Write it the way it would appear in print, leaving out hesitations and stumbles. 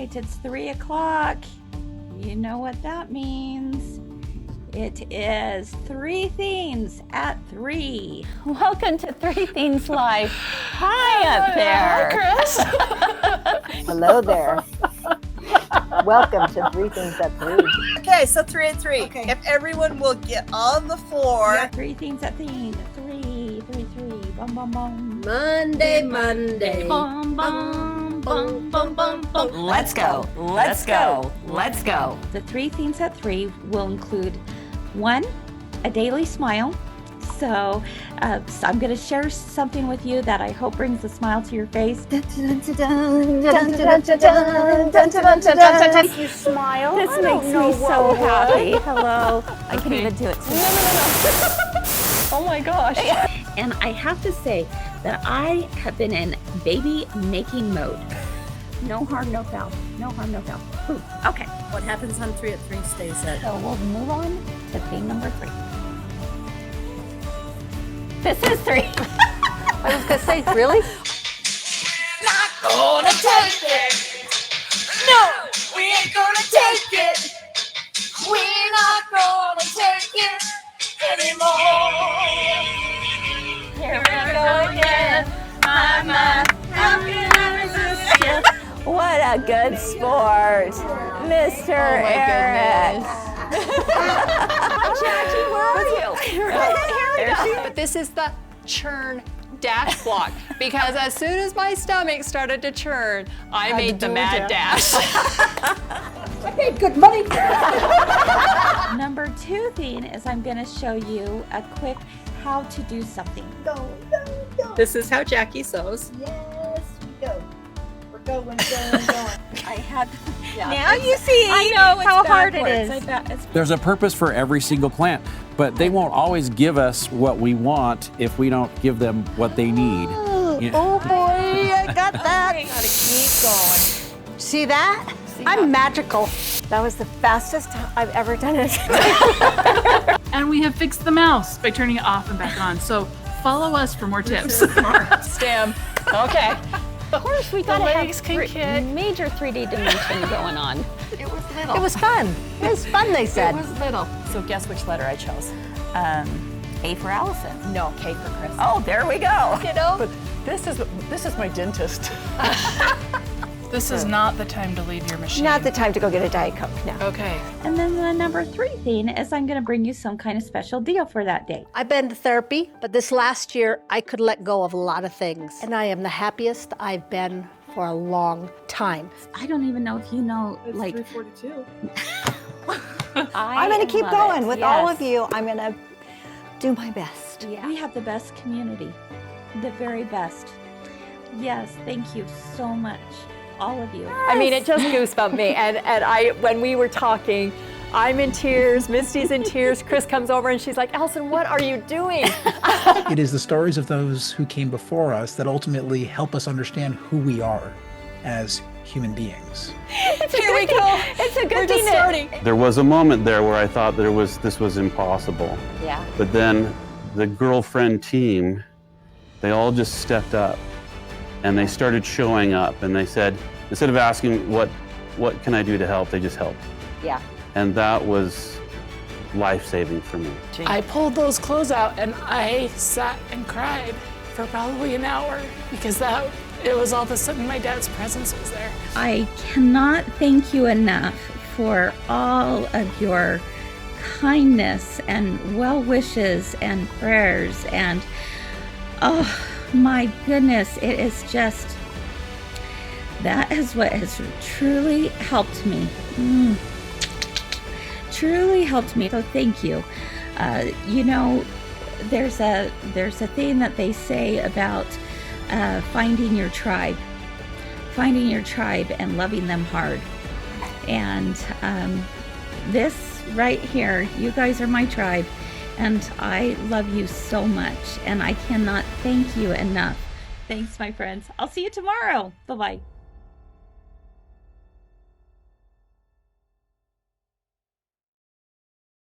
right, it's 3 o'clock. You know what that means. It is 3 Themes at 3. Welcome to 3 Themes Live. Hi up there. Hi, Chris. Hello there. Welcome to 3 Themes at 3. Okay, so 3 at 3. Okay. If everyone will get on the floor. Yeah, 3 Themes at 3. 3, 3, 3. Bum, bum, bum. Monday. Bum, bum, bum, bum, bum, bum. Let's go. Let's go. Let's go. The 3 Themes at 3 will include 1, a daily smile. So I'm going to share something with you that I hope brings a smile to your face. Makes you smile. This makes me so happy. Hello. I can even do it too. No. Oh my gosh. And I have to say that I have been in baby making mode. No harm, no foul. No harm, no foul. Ooh, okay. What happens on 3 at 3 stays at. So we'll move on to theme number 3. This is 3. I was going to say, really? Not gonna take it. No, we ain't gonna take it. We're not gonna take it anymore. Here we go again. My, how can I resist you? What a good sport, Mr. Eric. Jackie, where are you? Here we go. But this is the churn dash block because as soon as my stomach started to churn, I made the mad dash. I paid good money. Number 2 theme is I'm going to show you a quick how to do something. Go. This is how Jackie sews. Yes, we go. We're going. I had. Now you see I know how hard it is. There's a purpose for every single plant, but they won't always give us what we want if we don't give them what they need. You know? Oh boy, I got that. Gotta keep going. See that? I'm magical. That was the fastest I've ever done it. And we have fixed the mouse by turning it off and back on. So follow us for more tips. Stem. Okay. Of course, we gotta legs have can kick. major 3D dimension going on. It was little. It was fun. It was fun, they said. It was little. So guess which letter I chose? A for Allison. No, K for Chris. Oh, there we go. You know? But this is my dentist. This is not the time to leave your machine. Not the time to go get a Diet Coke, no. Okay. And then the number 3 theme is I'm going to bring you some kind of special deal for that day. I've been to therapy, but this last year I could let go of a lot of things. And I am the happiest I've been for a long time. I don't even know if you know, It's like, 3:42. I'm going to keep love going it. with Yes. all of you. I'm going to do my best. Yeah. We have the best community, the very best. Yes, thank you so much, all of you. I mean, it just goosebumped me. And I, when we were talking, I'm in tears, Misty's in tears, Chris comes over and she's like, Allison, what are you doing? It is the stories of those who came before us that ultimately help us understand who we are as human beings. Here we go. It's a good We're just thing starting. There was a moment there where I thought this was impossible. Yeah. But then the girlfriend team, they all just stepped up and they started showing up and they said, instead of asking what can I do to help, they just helped. Yeah. And that was life-saving for me. I pulled those clothes out and I sat and cried for probably an hour because it was all of a sudden my dad's presence was there. I cannot thank you enough for all of your kindness and well wishes and prayers. And oh my goodness, it is just, that is what has truly helped me. Truly helped me. So thank you. You know, there's a thing that they say about finding your tribe and loving them hard. And this right here, you guys are my tribe, and I love you so much, and I cannot thank you enough. Thanks, my friends. I'll see you tomorrow. Bye-bye.